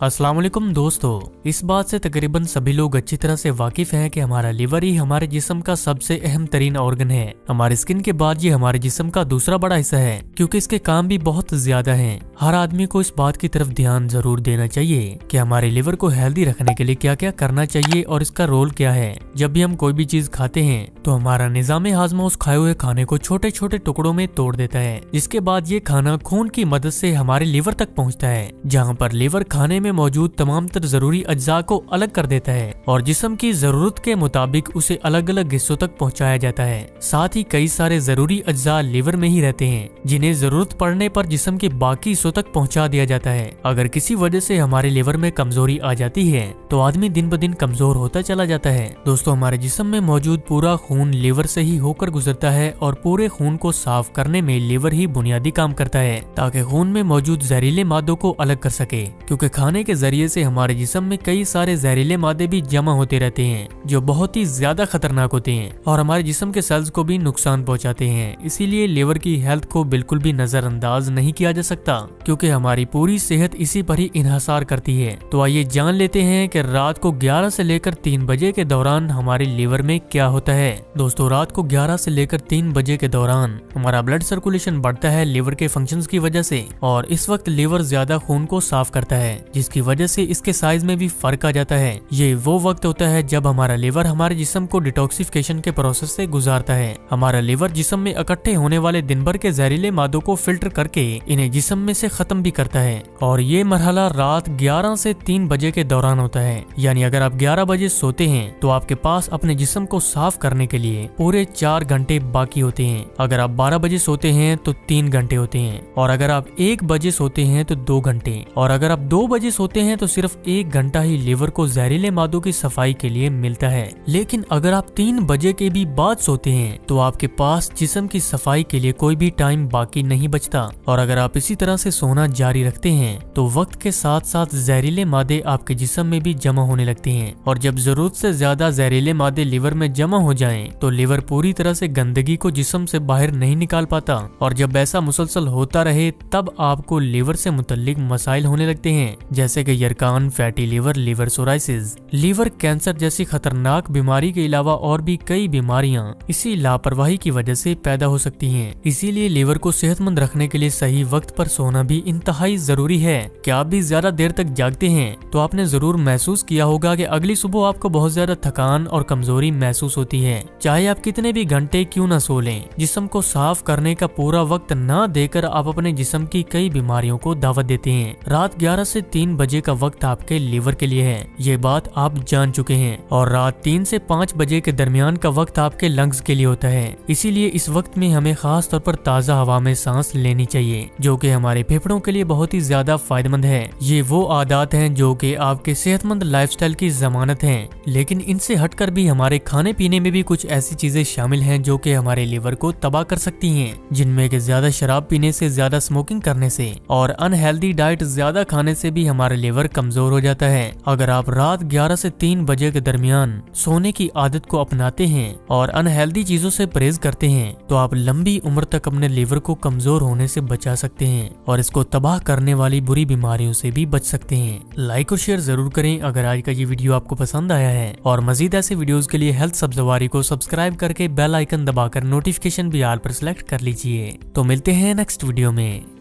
अस्सलाम वालेकुम दोस्तों, इस बात से तकरीबन सभी लोग अच्छी तरह से वाकिफ हैं कि हमारा लिवर ही हमारे जिस्म का सबसे अहम तरीन ऑर्गन है। हमारे स्किन के बाद ये हमारे जिस्म का दूसरा बड़ा हिस्सा है, क्योंकि इसके काम भी बहुत ज्यादा हैं। हर आदमी को इस बात की तरफ ध्यान जरूर देना चाहिए कि हमारे लिवर को हेल्दी रखने के लिए क्या क्या करना चाहिए और इसका रोल क्या है। जब भी हम कोई भी चीज खाते हैं तो हमारा निज़ाम हाजमा उस खाए हुए खाने को छोटे छोटे टुकड़ों में तोड़ देता है, जिसके बाद ये खाना खून की मदद से हमारे लिवर तक पहुँचता है, जहाँ पर लिवर खाने में मौजूद तमाम तर जरूरी अज्जा को अलग कर देता है और जिस्म की जरूरत के मुताबिक उसे अलग अलग हिस्सों तक पहुंचाया जाता है। साथ ही कई सारे जरूरी अज्जा लिवर में ही रहते हैं, जिन्हें जरूरत पड़ने पर जिस्म के बाकी हिस्सों तक पहुंचा दिया जाता है। अगर किसी वजह से हमारे लिवर में कमजोरी आ जाती है तो आदमी दिन ब दिन कमजोर होता चला जाता है। दोस्तों, हमारे जिस्म में मौजूद पूरा खून लिवर से ही होकर गुजरता है और पूरे खून को साफ करने में लिवर ही बुनियादी काम करता है, ताकि खून में मौजूद जहरीले मादों को अलग कर सके। क्योंकि खाने के जरिए से हमारे जिस्म में कई सारे जहरीले मादे भी जमा होते रहते हैं, जो बहुत ही ज्यादा खतरनाक होते हैं और हमारे जिस्म के सेल्स को भी नुकसान पहुंचाते हैं। इसीलिए लिवर की हेल्थ को बिल्कुल भी नजरअंदाज नहीं किया जा सकता, क्योंकि हमारी पूरी सेहत इसी पर ही इन्हसार करती है। तो आइए जान लेते हैं कि रात को 11 से लेकर 3 बजे के दौरान हमारे लिवर में क्या होता है। दोस्तों, रात को 11 से लेकर 3 बजे के दौरान हमारा ब्लड सर्कुलेशन बढ़ता है लिवर के फंक्शंस की वजह से, और इस वक्त लिवर ज्यादा खून को साफ करता है, जिसकी वजह से इसके साइज में भी फर्क आ जाता है। ये वो वक्त होता है जब हमारा लिवर हमारे जिस्म को डिटॉक्सिफिकेशन के प्रोसेस से गुजारता है। हमारा लिवर जिस्म में इकट्ठे होने वाले दिन भर के जहरीले मादों को फिल्टर करके इन्हें जिस्म में से खत्म भी करता है, और ये मरहला रात 11 से 3 बजे के दौरान होता है। यानी अगर आप 11 बजे सोते हैं तो आपके पास अपने जिस्म को साफ करने के लिए पूरे 4 घंटे बाकी होते हैं। अगर आप 12 बजे सोते हैं तो 3 घंटे होते हैं, और अगर आप 1 बजे सोते हैं तो 2 घंटे, और अगर आप 2 बजे सोते हैं तो सिर्फ 1 घंटा ही लिवर को जहरीले मादों की सफाई के लिए मिलता है। लेकिन अगर आप 3 बजे के भी बाद सोते हैं तो आपके पास जिस्म की सफाई के लिए कोई भी टाइम बाकी नहीं बचता, और अगर आप इसी तरह से सोना जारी रखते हैं तो वक्त के साथ साथ जहरीले मादे आपके जिस्म में भी जमा होने लगते हैं, और जब जरूरत से ज्यादा जहरीले मादे लिवर में जमा हो जाएं तो लिवर पूरी तरह से गंदगी को जिस्म से बाहर नहीं निकाल पाता, और जब ऐसा मुसलसल होता रहे तब आपको लिवर से मुतल्लिक मसाइल होने लगते हैं, जैसे कि यरकान, fatty liver, liver psoriasis, liver cancer जैसी खतरनाक बीमारी के अलावा और भी कई बीमारियां इसी लापरवाही की वजह से पैदा हो सकती हैं। इसीलिए लिवर को सेहतमंद रखने के लिए सही वक्त पर सोना भी इंतहाई जरूरी है। क्या आप भी ज्यादा देर तक जागते हैं तो आपने जरूर महसूस किया होगा कि अगली सुबह आपको बहुत ज्यादा थकान और कमजोरी महसूस होती है। चाहे आप कितने भी घंटे क्यों न सो लें, जिस्म को साफ करने का पूरा वक्त न देकर आप अपने जिस्म की कई बीमारियों को दावत देते हैं। रात 11 से 3 बजे का वक्त आपके लिवर के लिए है, ये बात आप जान चुके हैं, और रात 3 से 5 बजे के दरमियान का वक्त आपके लंग्स के लिए होता है। इसीलिए इस वक्त में हमें खास तौर पर ताज़ा हवा में सांस लेनी चाहिए, जो कि हमारे फेफड़ों के लिए बहुत ही ज्यादा फायदेमंद है। ये वो आदत हैं जो कि आपके सेहतमंद लाइफस्टाइल की जमानत हैं, लेकिन इनसे हटकर भी हमारे खाने पीने में भी कुछ ऐसी चीजें शामिल हैं जो कि हमारे लिवर को तबाह कर सकती हैं, जिनमें कि ज्यादा शराब पीने से, ज्यादा स्मोकिंग करने से और अनहेल्दी डाइट ज्यादा खाने से भी हमारा लिवर कमजोर हो जाता है। अगर आप रात 11 से 3 बजे के दरमियान सोने की आदत को अपनाते हैं और अनहेल्दी चीजों से परहेज करते हैं तो आप लंबी उम्र तक अपने लिवर को कमजोर होने से बचा सकते हैं और इसको तबाह करने वाली बुरी बीमारियों से भी बच सकते हैं। लाइक और शेयर जरूर करें अगर आज का ये वीडियो आपको पसंद आया है, और मजीद ऐसे वीडियोस के लिए हेल्थ सब्ज़वारी को सब्सक्राइब करके बेल आइकन दबाकर नोटिफिकेशन भी ऑल पर सिलेक्ट कर लीजिए। तो मिलते हैं नेक्स्ट वीडियो में।